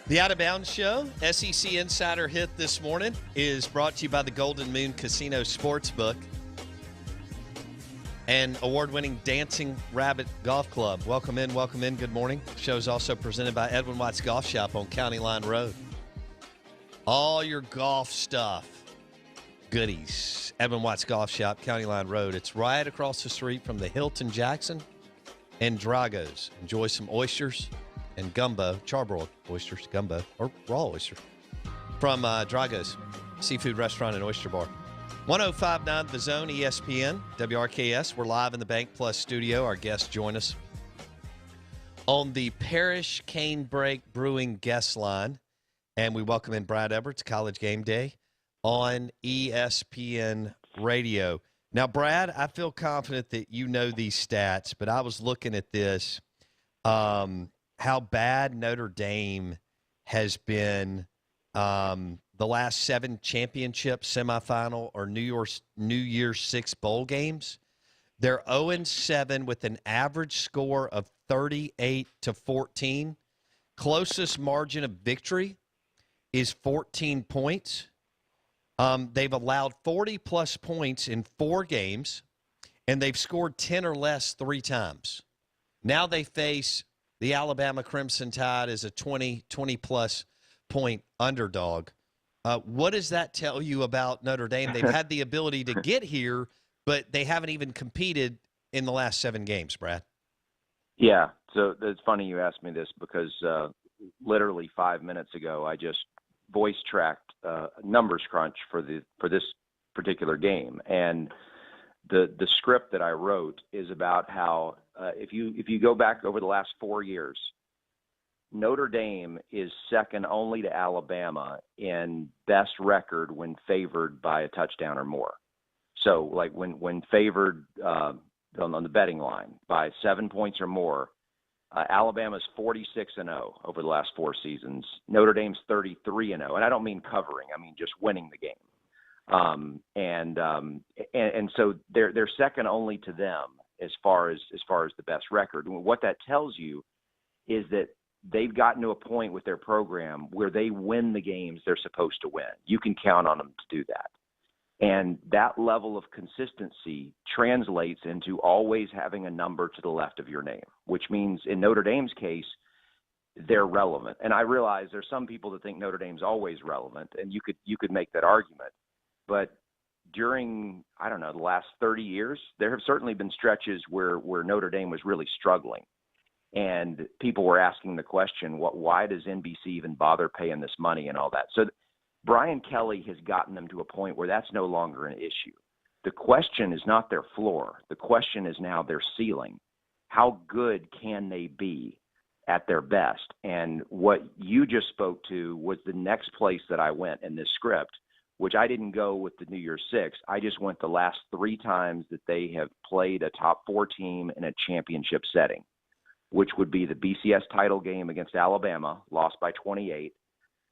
The Out of Bounds Show, SEC Insider Hit this morning, is brought to you by the Golden Moon Casino Sportsbook and award-winning Dancing Rabbit Golf Club. Welcome in, good morning. The show is also presented by Edwin Watts Golf Shop on County Line Road. All your golf stuff, goodies. Edwin Watts Golf Shop, County Line Road. It's right across the street from the Hilton Jackson and Drago's. Enjoy some oysters and gumbo, charbroiled oysters, gumbo, or raw oysters, from Drago's Seafood Restaurant and Oyster Bar. 105.9 The Zone, ESPN, WRKS. We're live in the Bank Plus studio. Our guests join us on the Parish Canebrake Brewing guest line, and we welcome in Brad Edwards, College Game Day, on ESPN Radio. Now, Brad, I feel confident that you know these stats, but I was looking at this, how bad Notre Dame has been the last 7 championships, semifinal, or New Year's 6 bowl games. They're 0-7 with an average score of 38-14. Closest margin of victory is 14 points. They've allowed 40-plus points in 4 games, and they've scored 10 or less 3 times. Now they face the Alabama Crimson Tide as a 20-plus point underdog. What does that tell you about Notre Dame? They've had the ability to get here, but they haven't even competed in the last 7 games, Brad. Yeah, so it's funny you asked me this because literally 5 minutes ago I just voice tracked numbers crunch for this particular game, and the script that I wrote is about how if you go back over the last 4 years, Notre Dame is second only to Alabama in best record when favored by a touchdown or more. So like when favored on the betting line by 7 points or more, Alabama's 46-0 over the last 4 seasons. Notre Dame's 33-0, and I don't mean covering; I mean just winning the game. And so they're second only to them as far as the best record. And what that tells you is that they've gotten to a point with their program where they win the games they're supposed to win. You can count on them to do that. And that level of consistency translates into always having a number to the left of your name, which means in Notre Dame's case, they're relevant. And I realize there's some people that think Notre Dame's always relevant, and you could make that argument. But during, I don't know, the last 30 years, there have certainly been stretches where Notre Dame was really struggling. And people were asking the question, why does NBC even bother paying this money and all that? So Brian Kelly has gotten them to a point where that's no longer an issue. The question is not their floor. The question is now their ceiling. How good can they be at their best? And what you just spoke to was the next place that I went in this script, which I didn't go with the New Year's 6. I just went the last 3 times that they have played a top 4 team in a championship setting, which would be the BCS title game against Alabama, lost by 28,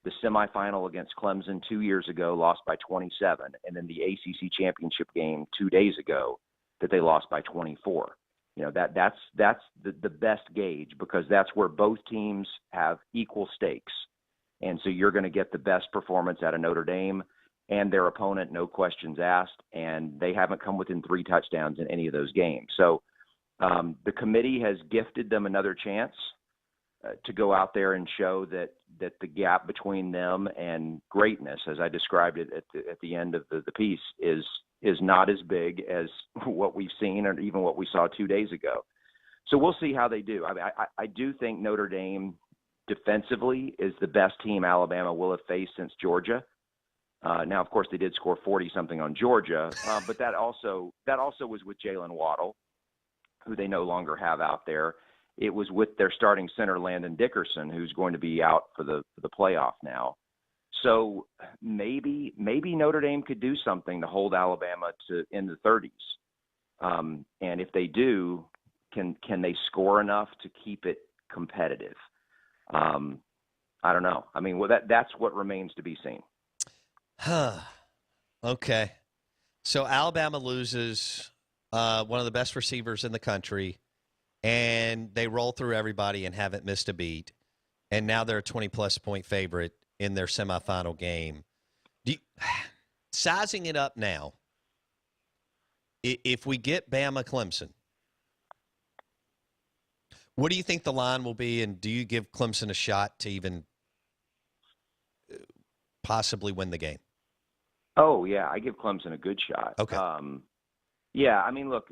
the semifinal against Clemson 2 years ago, lost by 27, and then the ACC championship game 2 days ago that they lost by 24. You know, that's the best gauge, because that's where both teams have equal stakes. And so you're going to get the best performance out of Notre Dame and their opponent, no questions asked, and they haven't come within 3 touchdowns in any of those games. So the committee has gifted them another chance to go out there and show that the gap between them and greatness, as I described it at the end of the piece, is not as big as what we've seen or even what we saw 2 days ago. So we'll see how they do. I do think Notre Dame defensively is the best team Alabama will have faced since Georgia. Now, of course, they did score 40-something on Georgia, but that also was with Jalen Waddle, who they no longer have out there. It was with their starting center, Landon Dickerson, who's going to be out for the playoff now. So maybe Notre Dame could do something to hold Alabama to in the 30s. And if they do, can they score enough to keep it competitive? I don't know. I mean, well, that's what remains to be seen. Okay. So Alabama loses one of the best receivers in the country, and they roll through everybody and haven't missed a beat. and now they're a 20-plus point favorite in their semifinal game. Sizing it up now, if we get Bama Clemson, what do you think the line will be, and do you give Clemson a shot to even possibly win the game? Oh, yeah, I give Clemson a good shot. Okay. Yeah, I mean, look,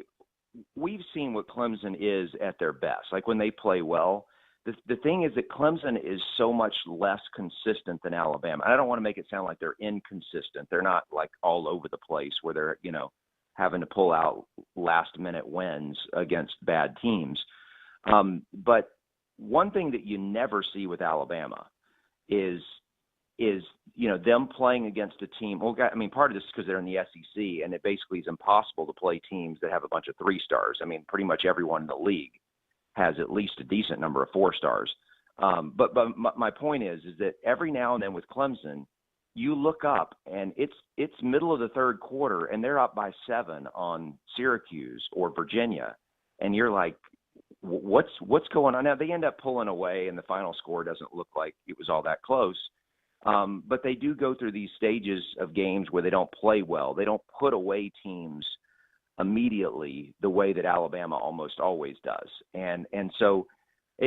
we've seen what Clemson is at their best. Like when they play well, the thing is that Clemson is so much less consistent than Alabama. I don't want to make it sound like they're inconsistent. They're not like all over the place where they're, having to pull out last-minute wins against bad teams. But one thing that you never see with Alabama is them playing against a team. Well, I mean, part of this is because they're in the SEC, and it basically is impossible to play teams that have a bunch of 3 stars. I mean, pretty much everyone in the league has at least a decent number of 4 stars. But my point is that every now and then with Clemson, you look up and it's middle of the third quarter and they're up by 7 on Syracuse or Virginia, and you're like, what's going on now? They end up pulling away, and the final score doesn't look like it was all that close. But they do go through these stages of games where they don't play well. They don't put away teams immediately the way that Alabama almost always does. And so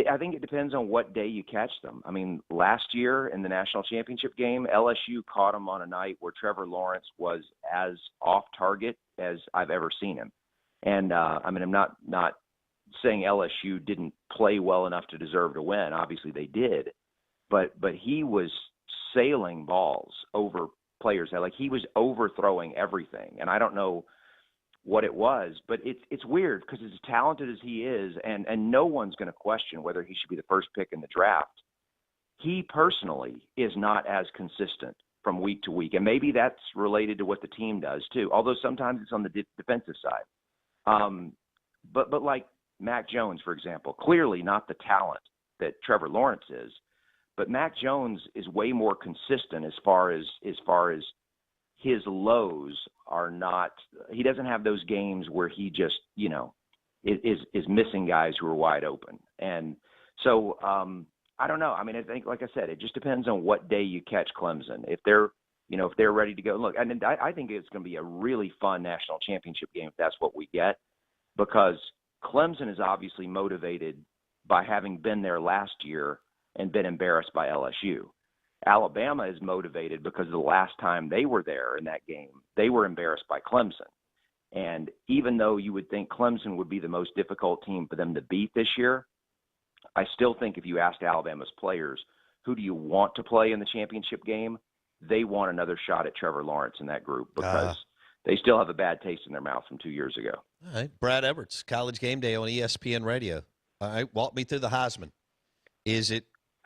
I think it depends on what day you catch them. I mean, last year in the national championship game, LSU caught them on a night where Trevor Lawrence was as off target as I've ever seen him. And I mean, I'm not saying LSU didn't play well enough to deserve to win. Obviously they did, but he was sailing balls over players. Like he was overthrowing everything. And I don't know what it was, but it's weird because as talented as he is, and no one's going to question whether he should be the first pick in the draft, he personally is not as consistent from week to week. And maybe that's related to what the team does too, although sometimes it's on the defensive side. But like Mac Jones, for example, clearly not the talent that Trevor Lawrence is, but Mac Jones is way more consistent as far as his lows are not. He doesn't have those games where he just is missing guys who are wide open. And so I don't know. I mean, I think, like I said, it just depends on what day you catch Clemson. If they're ready to go. Look, and I think it's going to be a really fun national championship game if that's what we get, because Clemson is obviously motivated by having been there last year and been embarrassed by LSU. Alabama is motivated because the last time they were there in that game, they were embarrassed by Clemson. And even though you would think Clemson would be the most difficult team for them to beat this year, I still think if you asked Alabama's players, who do you want to play in the championship game, they want another shot at Trevor Lawrence in that group because they still have a bad taste in their mouth from 2 years ago. All right. Brad Edwards, College Game Day on ESPN Radio. All right, walk me through the Heisman. Is it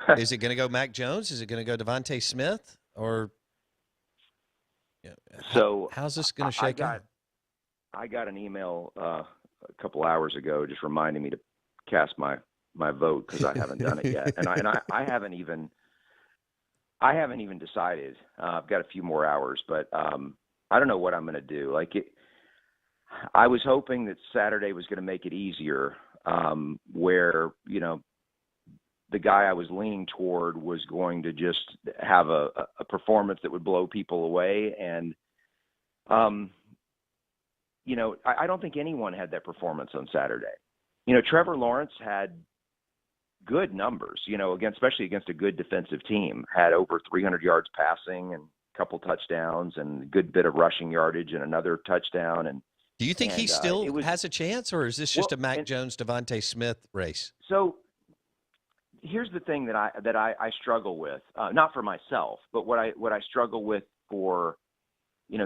going to go Mac Jones? Is it going to go Devontae Smith? Or how's this going to shake out? I got an email a couple hours ago just reminding me to cast my vote because I haven't done it yet, and I haven't even decided. I've got a few more hours, but I don't know what I'm going to do. I was hoping that Saturday was going to make it easier, where the guy I was leaning toward was going to just have a performance that would blow people away. And, I don't think anyone had that performance on Saturday. Trevor Lawrence had good numbers, especially against a good defensive team, had over 300 yards passing and a couple touchdowns and a good bit of rushing yardage and another touchdown. And do you think he still has a chance, or is this just a Mac Jones, Devontae Smith race? So here's the thing that I struggle with, not for myself, but what I struggle with for,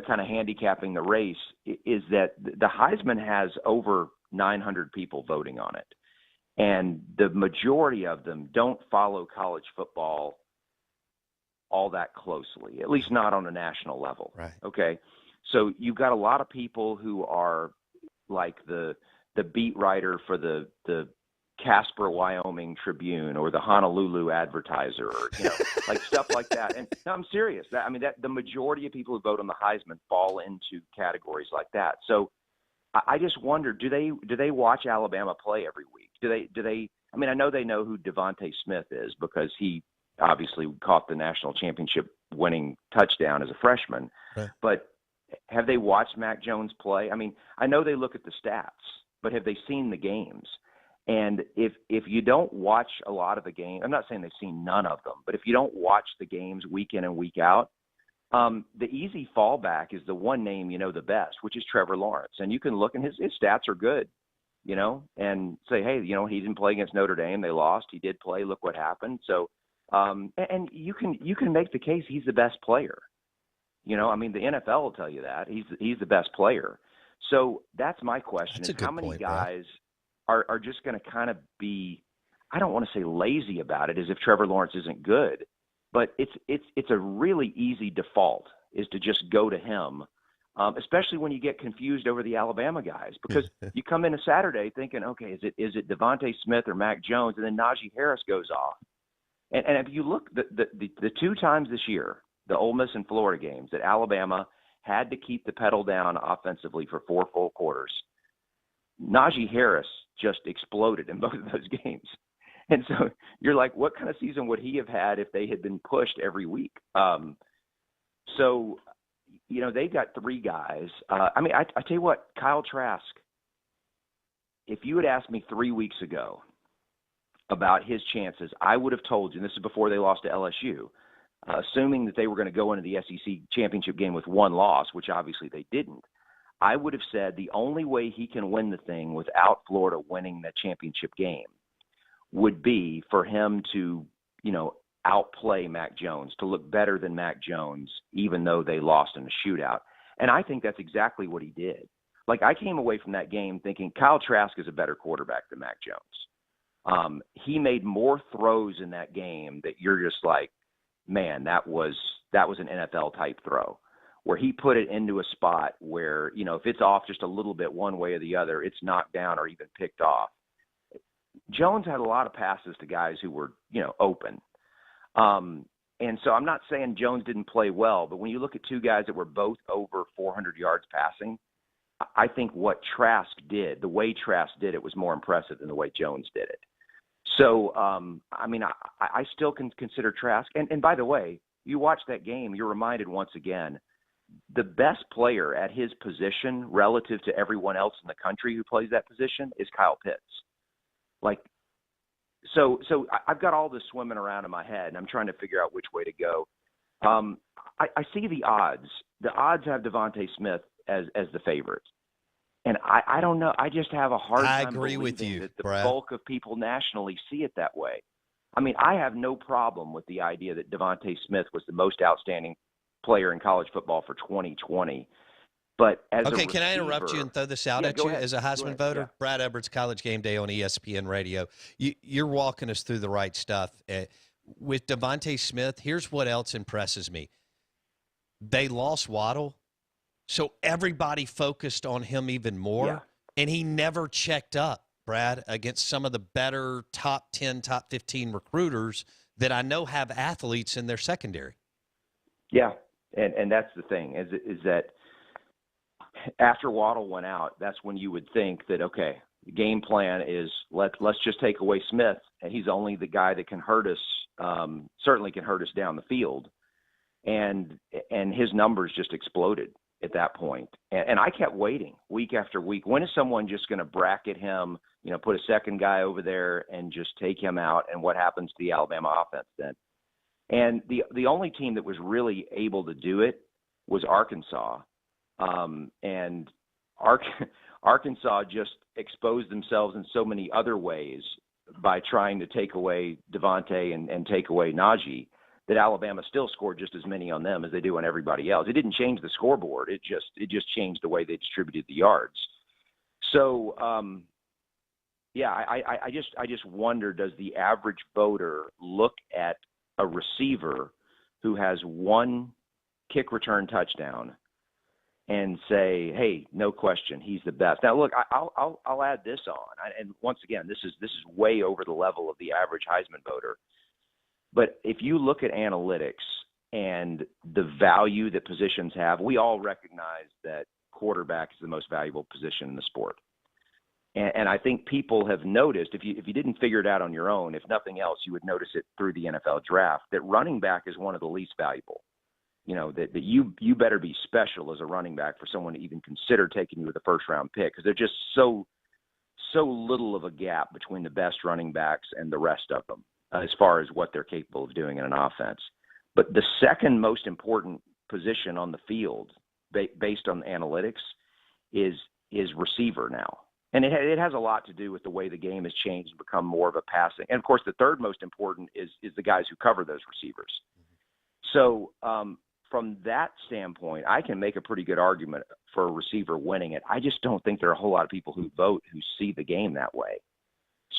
kind of handicapping the race is that the Heisman has over 900 people voting on it. And the majority of them don't follow college football all that closely, at least not on a national level. Right. Okay. So you've got a lot of people who are like the beat writer for the Casper, Wyoming Tribune or the Honolulu Advertiser, or, like stuff like that. And no, I'm serious. That the majority of people who vote on the Heisman fall into categories like that. So I just wonder, do they watch Alabama play every week? Do they I mean, I know they know who Devontae Smith is because he obviously caught the national championship winning touchdown as a freshman. Right. But have they watched Mac Jones play? I mean, I know they look at the stats, but have they seen the games? And if you don't watch a lot of the game, I'm not saying they've seen none of them, but if you don't watch the games week in and week out, the easy fallback is the one name you know the best, which is Trevor Lawrence. And you can look, and his stats are good, you know, and say, hey, you know, he didn't play against Notre Dame. They lost. He did play. Look what happened. So, and you can make the case he's the best player. You know, I mean, the NFL will tell you that. He's the best player. So that's my question: That's is how many point, guys are just going to kind of be, I don't want to say lazy about it, as if Trevor Lawrence isn't good, but it's a really easy default is to just go to him, especially when you get confused over the Alabama guys, because you come in a Saturday thinking, okay, is it Devontae Smith or Mac Jones, and then Najee Harris goes off, and if you look the 2 times this year, the Ole Miss and Florida games, that Alabama had to keep the pedal down offensively for 4 full quarters, Najee Harris just exploded in both of those games. And so you're like, what kind of season would he have had if they had been pushed every week? So, you know, they've got 3 guys. I mean, I tell you what, Kyle Trask, if you had asked me 3 weeks ago about his chances, I would have told you, and this is before they lost to LSU, assuming that they were going to go into the SEC championship game with 1 loss, which obviously they didn't, I would have said the only way he can win the thing without Florida winning that championship game would be for him to, you know, outplay Mac Jones, to look better than Mac Jones, even though they lost in a shootout. And I think that's exactly what he did. Like, I came away from that game thinking Kyle Trask is a better quarterback than Mac Jones. He made more throws in that game that you're just like, man, that was an NFL type throw, where he put it into a spot where, you know, if it's off just a little bit one way or the other, it's knocked down or even picked off. Jones had a lot of passes to guys who were, you know, open. And so I'm not saying Jones didn't play well, but when you look at 2 guys that were both over 400 yards passing, I think what Trask did, the way Trask did it, was more impressive than the way Jones did it. So, I mean, I still can consider Trask. And by the way, you watch that game, you're reminded once again, the best player at his position relative to everyone else in the country who plays that position is Kyle Pitts. Like, so I've got all this swimming around in my head, and I'm trying to figure out which way to go. I see the odds. The odds have Devontae Smith as the favorite. And I don't know. I just have a hard time agree with believing you, that the Brad. bulk of people nationally see it that way. I mean, I have no problem with the idea that Devontae Smith was the most outstanding player in college football for 2020. But as okay, a can I interrupt you and throw this out at you ahead. as a Heisman voter? Yeah. Brad Edwards, College Game Day on ESPN Radio. You're walking us through the right stuff. With Devontae Smith, here's what else impresses me. They lost Waddle, so everybody focused on him even more, and he never checked up, Brad, against some of the better top 10, top 15 recruiters that I know have athletes in their secondary. Yeah, and that's the thing, is that after Waddle went out, that's when you would think that, okay, the game plan is let's just take away Smith, and he's only the guy that can hurt us, certainly can hurt us down the field. And his numbers just exploded at that point. And I kept waiting week after week. When is someone just going to bracket him, you know, put a second guy over there and just take him out, and what happens to the Alabama offense then? And the only team that was really able to do it was Arkansas. And Arkansas just exposed themselves in so many other ways by trying to take away Devontae and take away Najee, that Alabama still scored just as many on them as they do on everybody else. It didn't change the scoreboard. It just changed the way they distributed the yards. So, I just wonder, does the average voter look at a receiver who has 1 kick return touchdown and say, hey, no question, he's the best? Now, look, I'll add this on. And once again, this is way over the level of the average Heisman voter. But if you look at analytics and the value that positions have, we all recognize that quarterback is the most valuable position in the sport. And I think people have noticed, if you didn't figure it out on your own, if nothing else, you would notice it through the NFL draft, that running back is one of the least valuable. That you better be special as a running back for someone to even consider taking you with a first-round pick, because they're just so little of a gap between the best running backs and the rest of them as far as what they're capable of doing in an offense. But the second most important position on the field, based on analytics, is receiver now. And it has a lot to do with the way the game has changed and become more of a passing. And, of course, the third most important is the guys who cover those receivers. So from that standpoint, I can make a pretty good argument for a receiver winning it. I just don't think there are a whole lot of people who vote who see the game that way.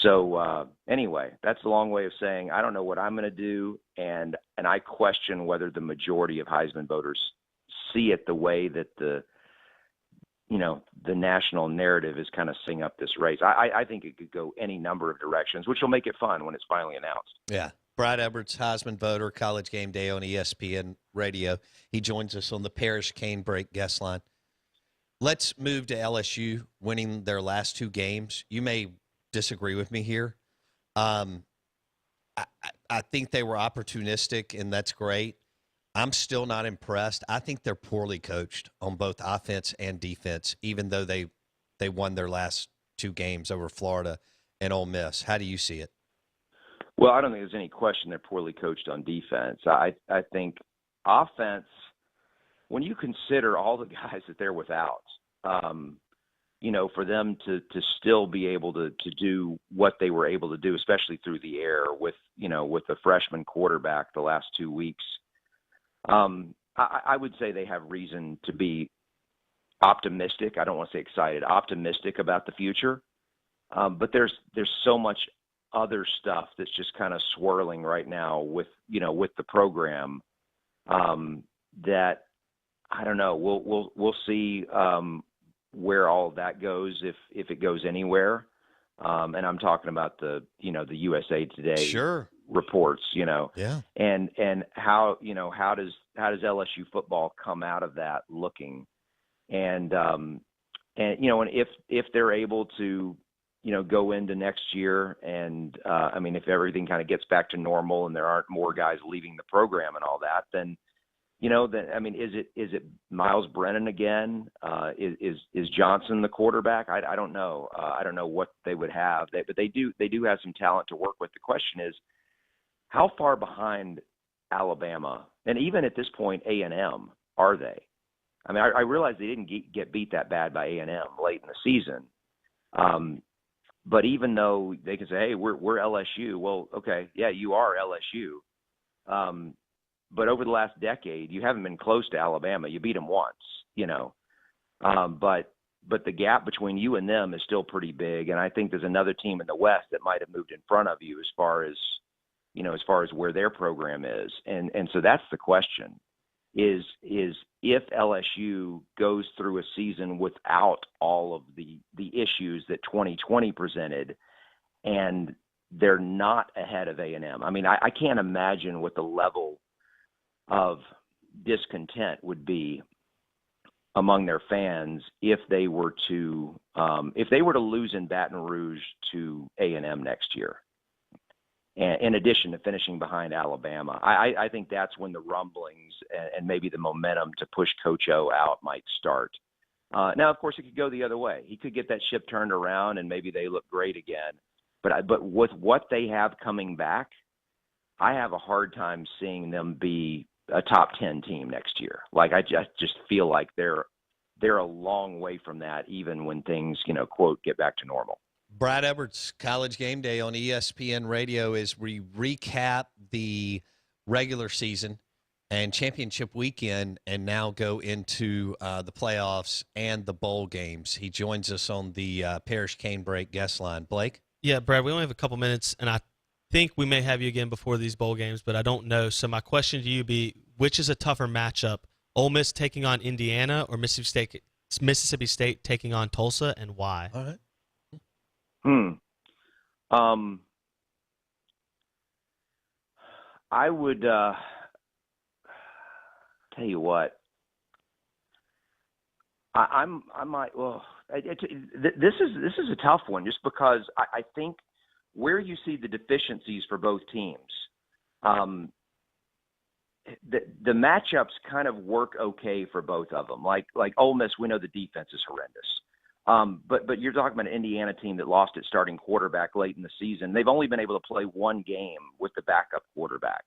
So anyway, that's a long way of saying I don't know what I'm going to do, and I question whether the majority of Heisman voters see it the way that the national narrative is kind of setting up this race. I think it could go any number of directions, which will make it fun when it's finally announced. Yeah. Brad Edwards, Heisman voter, College Game Day on ESPN Radio. He joins us on the Parrish Canebrake guest line. Let's move to LSU winning their last two games. You may disagree with me here. I think they were opportunistic, and that's great. I'm still not impressed. I think they're poorly coached on both offense and defense, even though they won their last two games over Florida and Ole Miss. How do you see it? Well, I don't think there's any question they're poorly coached on defense. I think offense, when you consider all the guys that they're without, for them to still be able to do what they were able to do, especially through the air with the freshman quarterback the last 2 weeks, I would say they have reason to be optimistic. I don't want to say excited, optimistic about the future. But there's so much other stuff that's just kind of swirling right now with the program that I don't know. We'll see where all of that goes if it goes anywhere. And I'm talking about the USA Today sure. reports, Yeah. and how does LSU football come out of that looking, and if they're able to go into next year and if everything kind of gets back to normal and there aren't more guys leaving the program and all that, then is it Miles Brennan again? Is Johnson the quarterback? I don't know. I don't know what they would have, but they do have some talent to work with. The question is, how far behind Alabama, and even at this point A&M, are they? I realize they didn't get beat that bad by A&M late in the season, but even though they can say, hey, we're LSU, well, okay, yeah, you are LSU. But over the last decade, you haven't been close to Alabama. You beat them once, but the gap between you and them is still pretty big. And I think there's another team in the West that might have moved in front of you as far as where their program is. And so that's the question is if LSU goes through a season without all of the issues that 2020 presented, and they're not ahead of A&M. I can't imagine what the level of discontent would be among their fans if they were to lose in Baton Rouge to A&M next year, and in addition to finishing behind Alabama. I think that's when the rumblings and maybe the momentum to push Coach O out might start. Now, of course, it could go the other way. He could get that ship turned around and maybe they look great again. But with what they have coming back, I have a hard time seeing them be a top 10 team next year. Like I just feel like they're a long way from that, even when things, quote, get back to normal. Brad Edwards, College Game Day on ESPN Radio, as we recap the regular season and championship weekend and now go into the playoffs and the bowl games. He joins us on the Parrish Canebrake guest line. Blake? Yeah, Brad, we only have a couple minutes, and I think we may have you again before these bowl games, but I don't know. So my question to you would be, which is a tougher matchup, Ole Miss taking on Indiana or Mississippi State taking on Tulsa, and why? All right. I would tell you what. I might. Well, this is a tough one, just because I think where you see the deficiencies for both teams, the matchups kind of work okay for both of them. Like Ole Miss, we know the defense is horrendous. But you're talking about an Indiana team that lost its starting quarterback late in the season. They've only been able to play one game with the backup quarterback.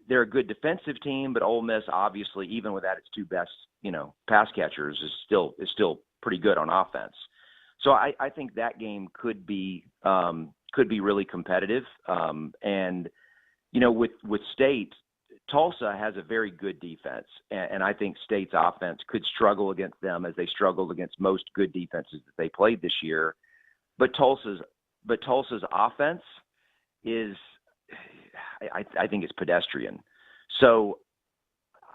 They're a good defensive team, but Ole Miss, obviously, even without its two best, pass catchers, is still pretty good on offense. So I think that game could be really competitive. And with State, Tulsa has a very good defense, and I think State's offense could struggle against them as they struggled against most good defenses that they played this year. But Tulsa's offense is, I think, it's pedestrian. So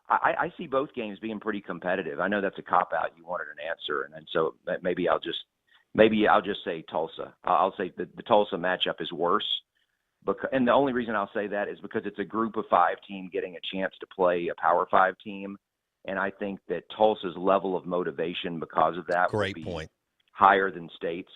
I see both games being pretty competitive. I know that's a cop-out. You wanted an answer, and so maybe I'll just say Tulsa. I'll say the Tulsa matchup is worse. And the only reason I'll say that is because it's a group of 5 team getting a chance to play a Power 5 team. And I think that Tulsa's level of motivation because of that will be higher than State's.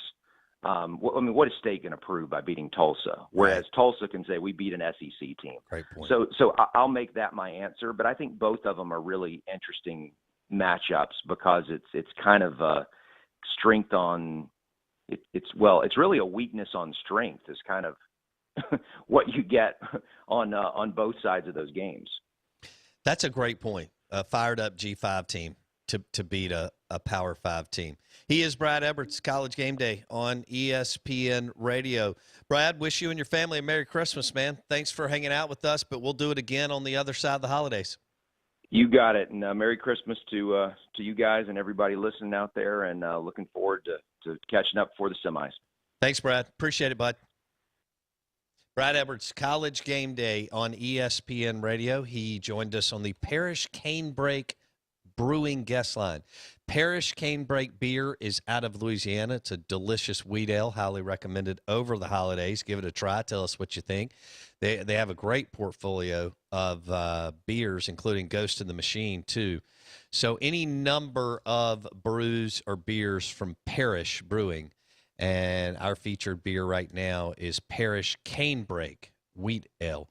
What is State going to prove by beating Tulsa? Whereas Tulsa can say, we beat an SEC team. Great point. So I'll make that my answer. But I think both of them are really interesting matchups because it's kind of a strength on – it's really a weakness on strength is kind of what you get on both sides of those games. That's a great point. A fired up G5 team to beat a Power 5 team. He is Brad Edwards, College Game Day on ESPN Radio. Brad, wish you and your family a Merry Christmas, man. Thanks for hanging out with us, but we'll do it again on the other side of the holidays. You got it. And Merry Christmas to you guys and everybody listening out there, and looking forward to catching up for the semis. Thanks, Brad. Appreciate it, bud. Brad Edwards, College Game Day on ESPN Radio. He joined us on the Parish Canebrake Brewing guest line. Parish Canebrake beer is out of Louisiana. It's a delicious wheat ale, highly recommended over the holidays. Give it a try. Tell us what you think. They have a great portfolio of beers, including Ghost in the Machine, too. So any number of brews or beers from Parish Brewing. And our featured beer right now is Parish Canebrake Wheat Ale.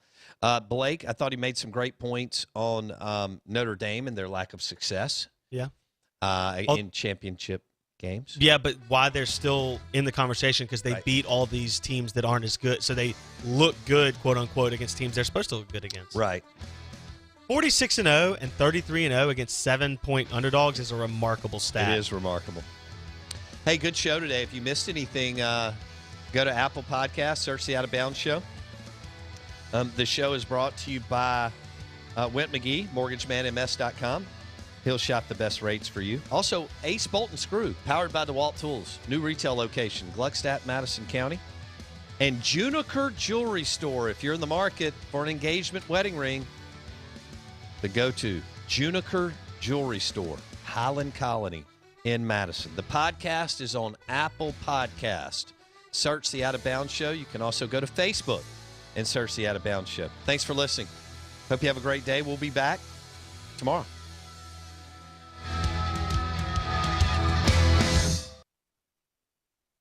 Blake, I thought he made some great points on Notre Dame and their lack of success. Yeah. In championship games. Yeah, but why they're still in the conversation, because they beat all these teams that aren't as good. So they look good, quote unquote, against teams they're supposed to look good against. Right. 46-0 and 33-0 against 7-point underdogs is a remarkable stat. It is remarkable. Hey, good show today. If you missed anything, go to Apple Podcasts, search the Out of Bounds Show. The show is brought to you by Went McGee, mortgagemanms.com. He'll shop the best rates for you. Also, Ace Bolt and Screw, powered by DeWalt Tools. New retail location, Gluckstadt, Madison County. And Juniker Jewelry Store. If you're in the market for an engagement wedding ring, the go-to, Juniker Jewelry Store, Highland Colony in Madison. The podcast is on Apple Podcast. Search the Out of Bounds Show. You can also go to Facebook and search the Out of Bounds Show. Thanks for listening. Hope you have a great day. We'll be back tomorrow.